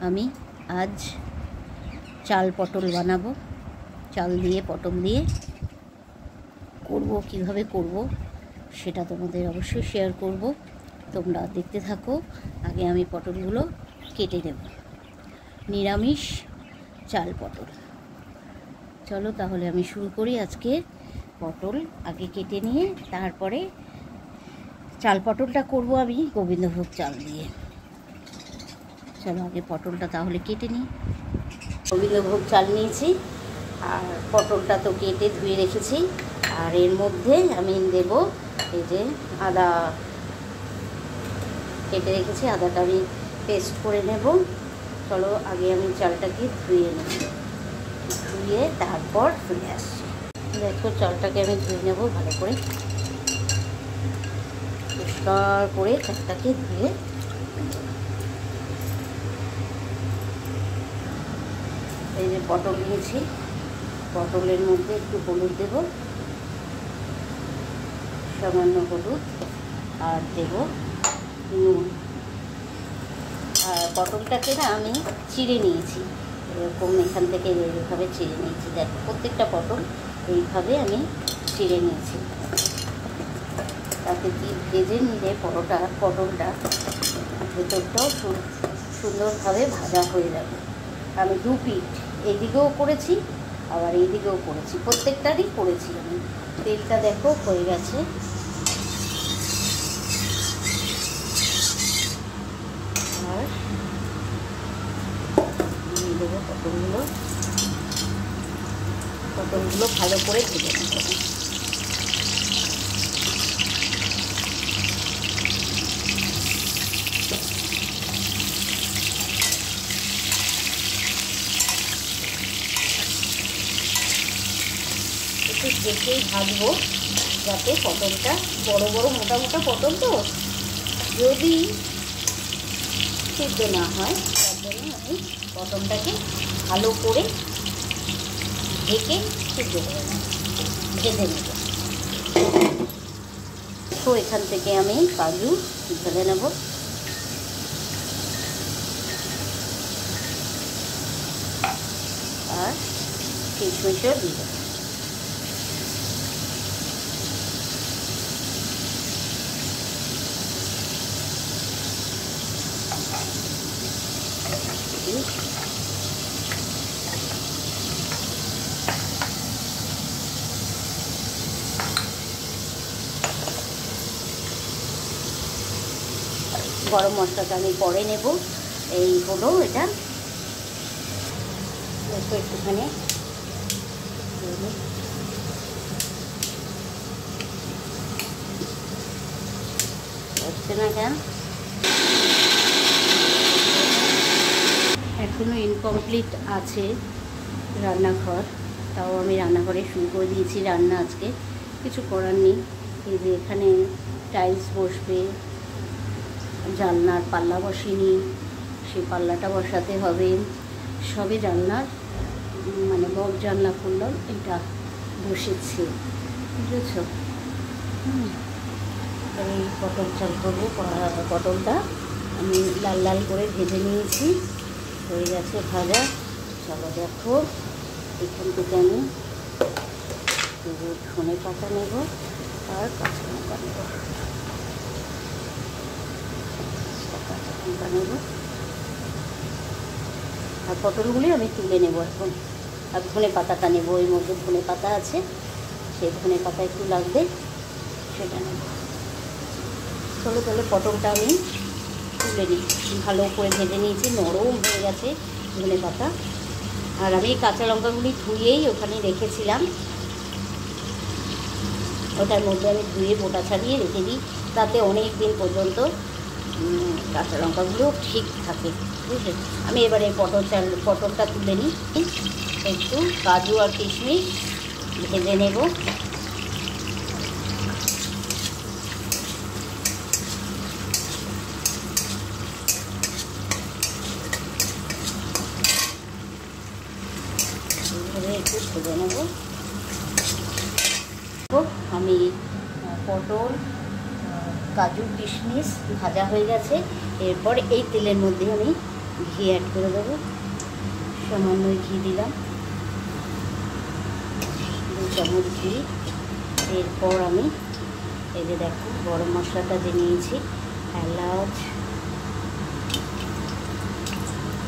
আমি আজ চাল পটল বানাবো। চাল দিয়ে পটল দিয়ে করব, কিভাবে করব সেটা তোমাদের অবশ্যই শেয়ার করব। তোমরা দেখতে থাকো। আগে আমি পটলগুলো কেটে নেব। নিরামিষ চাল পটল। চলো তাহলে আমি শুরু করি। আজকে পটল আগে কেটে নিয়ে তারপরে চাল পটলটা করব আমি গোবিন্দভোগ চাল দিয়ে। চলো আগে পটলটা তাহলে কেটে নিই। গোবিন্দভোগ চাল নিয়েছি আর পটলটা তো কেটে ধুয়ে রেখেছি। আর এর মধ্যে আমি দেব এই যে আদা কেটে রেখেছি, আদাটা আমি পেস্ট করে নেব। চলো আগে আমি চালটাকে ধুয়ে নেব, ধুয়ে তারপর ফিরে আসছি। দেখো চালটাকে আমি ধুয়ে নেব ভালো করে, পরিষ্কার করে চালটাকে ধুয়ে এই যে পটল নিয়েছি, পটলের মধ্যে একটু হলুদ দেব, সামান্য হলুদ, আর দেব নুন। আর পটলটাকে না আমি চিড়ে নিয়েছি, এরকম এখান থেকে এইভাবে চিড়ে নিয়েছি। দেখো প্রত্যেকটা পটল এইভাবে আমি চিড়ে নিয়েছি। তাতে কি ভেজে নিলে পটলটা ভেতরটাও সুন্দরভাবে ভাজা হয়ে যাবে। আমি দু পিঠ এইদিকেও করেছি আবার এইদিকেও করেছি, প্রত্যেকটারই করেছি আমি। তেলটা দেখো হয়ে গেছে। আর দিয়ে দেবো পটলগুলো ভালো করে ভেজে নেব। একটু দেখেই ভাজবো যাতে পটলটা বড় বড় মোটা মোটা পটল তো যদি সিদ্ধ না হয়, তার জন্য আমি পটলটাকে ভালো করে ঢেকে সিদ্ধ করে নেব, ভেজে নেব। তো এখান থেকে আমি কাজু ঢেলে নেব। আর কিশমিশও দিয়ে দেব। গরম মশলাটা আমি পরে নেব। এই হলো এটা, একটুখানি হচ্ছে না কেন, এখনো ইনকমপ্লিট আছে রান্নাঘর। তাও আমি রান্নাঘরে শুরু করে দিয়েছি রান্না। আজকে কিছু করার নেই। এই যে এখানে টাইলস বসবে, জানলার পাল্লা বসেনি, সেই পাল্লাটা বসাতে হবে। সবে জানলার মানে বক জানলা করলাম, এটা বসেছে, বুঝেছ। এই পটল চাল করবো। পটলটা আমি লাল লাল করে ভেজে নিয়েছি, হয়ে গেছে ভাজা। চলো দেখো এখান থেকে আমি ধনে পাতা নেব আর কাঁচা লঙ্কা নেব। আর পটলগুলি আমি তুলে নেব এখন। আর ধনে পাতাটা নেব, এর মধ্যে ধনে পাতা আছে, সেই ধনে পাতা একটু লাগবে, সেটা নেব। চলো তাহলে পটলটা আমি তুলে নিই। ভালো করে ভেজে নিয়েছি, নরম হয়ে গেছে ধনে পাতা। আর আমি কাঁচা লঙ্কাগুলি ধুয়েই ওখানে রেখেছিলাম, ওটার মধ্যে আমি ধুয়ে বোটা ছাড়িয়ে রেখে দিই, তাতে অনেক দিন পর্যন্ত কাঁচা লঙ্কাগুলো ঠিক থাকে, বুঝলে। আমি এবারে পটলটা তুলে নিই। একটু কাজু আর কিশমিশ ভেজে নেব। একটু ভেজে নেব। আমি পটল কাজু কিশমিশ ভাজা হয়ে গেছে। এরপর এই তেলের মধ্যে আমি ঘি অ্যাড করে দেবো, সামান্য ঘি দিলাম, 2 চামচ ঘি। এরপর আমি এই যে দেখো গরম মশলাটা যে নিয়েছি, এলাচ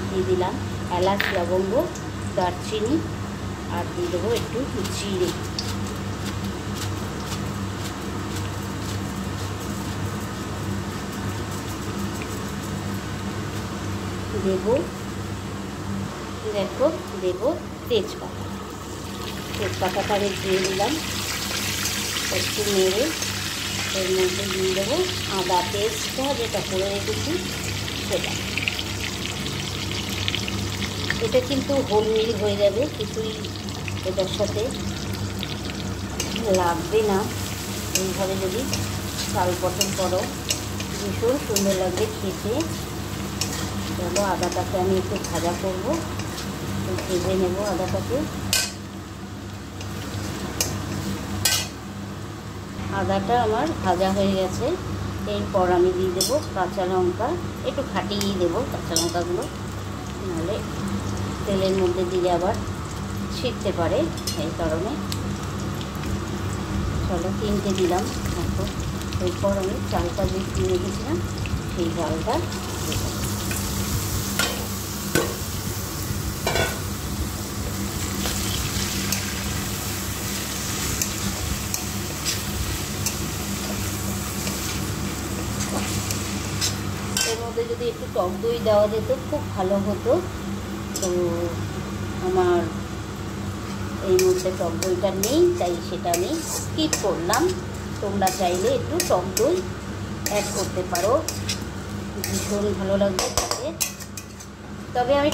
দিয়ে দিলাম, এলাচ, লবঙ্গ, দারচিনি, আর দিয়ে দেবো একটু জিরে। দেবো দেখো দেবো তেজপাতা, তেজপাতাটা আমি দিয়ে দিলাম। একটু নেড়ে এর মধ্যে দিয়ে দেবো আদা পেস্টটা যেটা করে রেখেছি সেটা। এটা কিন্তু হোলমিল হয়ে যাবে, কিছুই এটার সাথে লাগবে না। এইভাবে যদি চাল পটল করো ভীষণ সুন্দর লাগবে খেতে। চলো আদাটাকে আমি একটু ভাজা করবো, একটু ভেজে নেব আদাটাকে। আদাটা আমার ভাজা হয়ে গেছে। এরপর আমি দিয়ে দেবো কাঁচা লঙ্কা, একটু ফাটিয়ে দেবো কাঁচা লঙ্কাগুলো, নাহলে তেলের মধ্যে দিলে আবার ছিটতে পারে, এই কারণে। চলো 3টে দিলাম। এরপর আমি চালটা যে কিনে রেখেছিলাম সেই চালটা দেবো। এর মধ্যে যদি একটু টক দই দেওয়া যেত খুব ভালো হতো, তো আমার এই মুহূর্তে টক দইটা নেই, তাই সেটা আমি স্কিপ করলাম। তোমরা চাইলে একটু টক দই অ্যাড করতে পারো, ভীষণ ভালো লাগবে খেতে। তবে আমি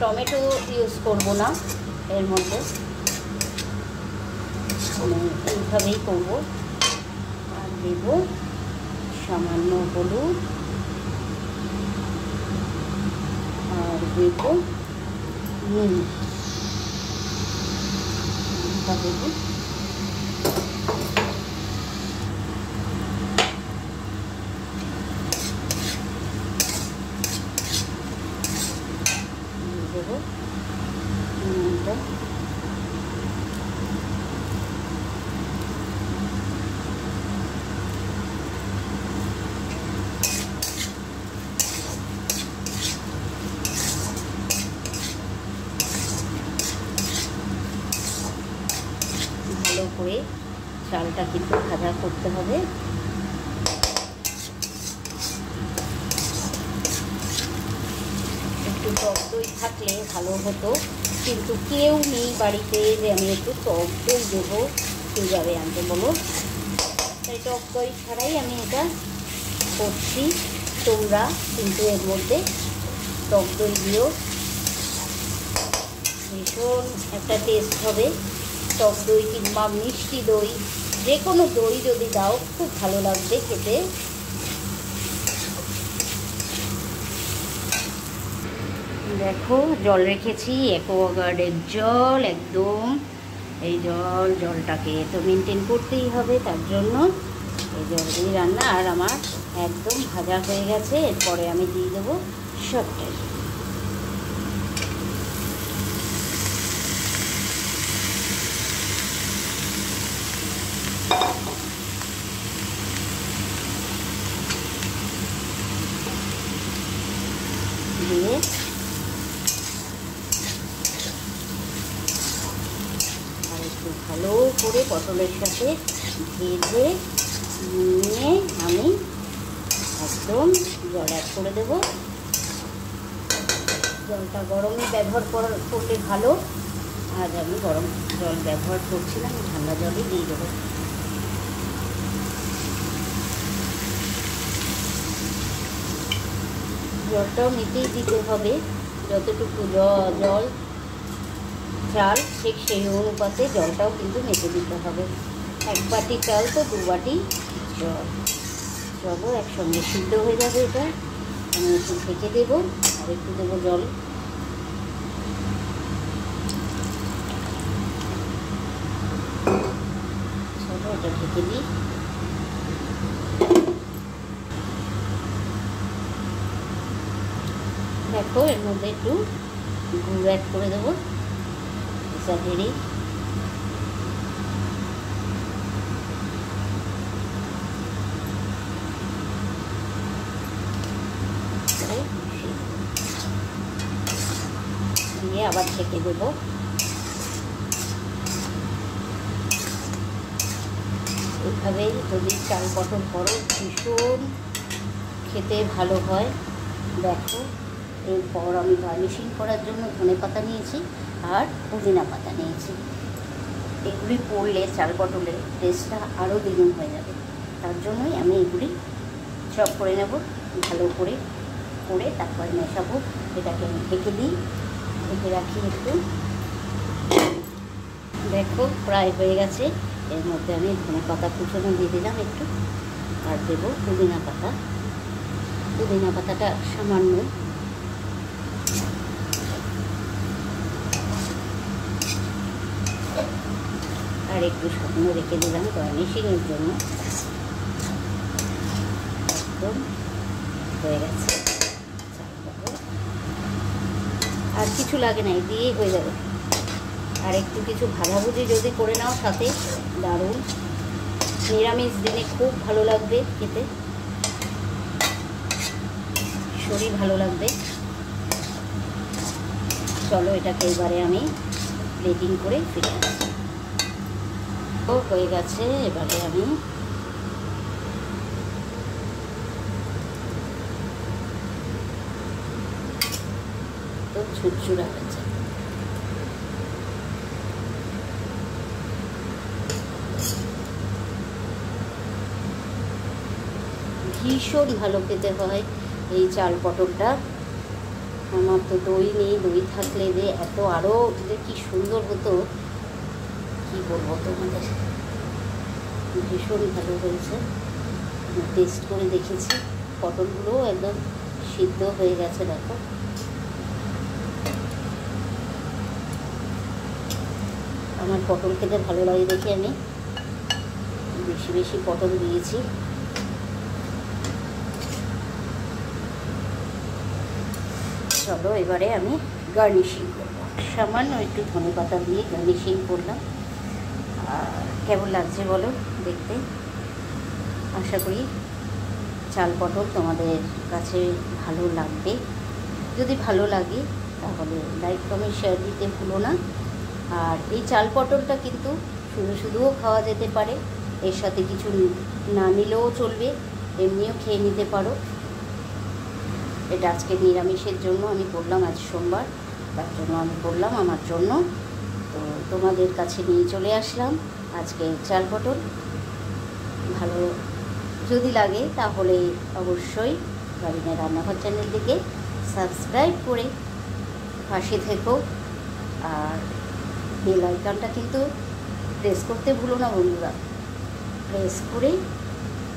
টমেটো ইউজ করব না এর মধ্যে, এইভাবেই করবো। আর দেব সামান্য হলুদ, আর দেব নুন, দেব দেবো নুনটা। ভালো করে চালটা কিন্তু ভাজা করতে হবে। একটু টক দই থাকলে ভালো হতো, কিন্তু কেউ নেই বাড়িতে যে আমি একটু টক দই দেবো, কেউ যাবে আনতে বলো, তাই টক দই ছাড়াই আমি এটা করছি। তোমরা কিন্তু এর মধ্যে টক দই দিও, ভীষণ একটা টেস্ট হবে। টক দই কিংবা মিষ্টি দই, যে কোনো দই যদি দাও খুব ভালো লাগবে খেতে। দেখো জল রেখেছি, অ্যাকোয়াগার্ডের জল, একদম এই জলটাকে তো মেনটেন করতেই হবে, তার জন্য এই জল দিয়ে রান্না। আর আমার একদম ভাজা হয়ে গেছে। এরপরে আমি দিয়ে দেবো সবটাই। দিয়ে আর একটু ভালো করে পটলের সাথে ভেজে নিয়ে আমি একদম জল অ্যাড করে দেবো। জলটা গরমই ব্যবহার করলে ভালো, আজ আমি গরম জল ব্যবহার করছি না, আমি ঠান্ডা জলই দিয়ে দেবো। জলটাও নিতেই দিতে হবে, যতটুকু জল চাল ঠিক সেই অনুপাতে জলটাও কিন্তু মেপে দিতে হবে। 1 বাটি চাল তো 2 বাটি জল। চলো একসঙ্গে সিদ্ধ হয়ে যাবে এটা। আমি একটু ঢেকে দেবো, আর একটু দেবো জল। চলো এটা ঢেকে দিই। দেখো এর মধ্যে একটু গুড় অ্যাড করে দেবো, জাগেরি। দিয়ে আবার ঢেকে দেবো। এভাবে যদি চাল পটল করো ভীষণ খেতে ভালো হয়। দেখো এরপর আমি গার্নিশিং করার জন্য ধনেপাতা নিয়েছি আর পুদিনা পাতা নিয়েছি। এগুলি পড়লে চাল পটলের টেস্টটা আরও দ্বিগুণ হয়ে যাবে। তার জন্যই আমি এগুলি চপ করে নেব, ভালো করে করে তারপরে মেশাবো। এটাকে আমি ঢেকে দিই, ঢেকে রাখি একটু। দেখো প্রায় হয়ে গেছে। এর মধ্যে আমি ধনেপাতা কুচনো দিয়ে দিলাম একটু, আর দেবো পুদিনা পাতা। পুদিনা পাতাটা সামান্য, আর একটু শুকনো রেখে দিলাম গার্নিশিংয়ের জন্য। একদম হয়ে গেছে, আর কিছু লাগে না, দিয়েই হয়ে যাবে। আর একটু কিছু ভাজাভুজি যদি করে নাও সাথে, দারুণ। নিরামিষ দিনে খুব ভালো লাগবে খেতে, শরীর ভালো লাগবে। চলো এটাকে এবারে আমি প্লেটিং করে ফিরে আসছি। তো হয়ে গেছে, এবারে আমি তো ঝুরঝুরা হয়েছে। ভীষণ ভালো খেতে হয় এই চাল পটলটা। আমার তো দই নেই, দই থাকলে যে এত আরও যে কী সুন্দর হতো, কী বলবো তোমাদের। ভীষণ ভালো হয়েছে, টেস্ট করে দেখেছি। পটলগুলোও একদম সিদ্ধ হয়ে গেছে। দেখো আমার পটল খেতে ভালো লাগে দেখে আমি বেশি বেশি পটল দিয়েছি। চলো এবারে আমি গার্নিশিং করবো। সামান্য একটু ধনেপাতা দিয়ে গার্নিশিং করলাম। আর কেমন লাগছে বলো দেখতে? আশা করি চাল পটল তোমাদের কাছে ভালো লাগবে। যদি ভালো লাগে তাহলে লাইক কমেন্ট শেয়ার দিতে ভুলো না। আর এই চাল পটলটা কিন্তু শুধু শুধুও খাওয়া যেতে পারে, এর সাথে কিছু না নিলেও চলবে, এমনিও খেয়ে নিতে পারো। এটা আজকে নিরামিষের জন্য আমি করলাম, আজ সোমবার, তার জন্য আমি করলাম আমার জন্য। তো তোমাদের কাছে নিয়ে চলে আসলাম আজকে চাল পটল। ভালো যদি লাগে তাহলে অবশ্যই বাড়িতে রান্নাঘর চ্যানেলটিকে সাবস্ক্রাইব করে পাশে থেকো। আর বেল আইকনটা কিন্তু প্রেস করতে ভুলো না বন্ধুরা, প্রেস করে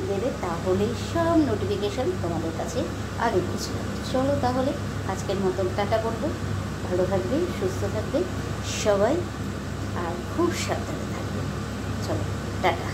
দেবে, তাহলেই সব নোটিফিকেশান তোমাদের কাছে আগে পৌঁছে যাবে। চলো তাহলে আজকের মতন টাটা করবো। ভালো থাকবে, সুস্থ থাকবে সবাই, আর খুব সাবধানে থাকবে। চলো টাটা।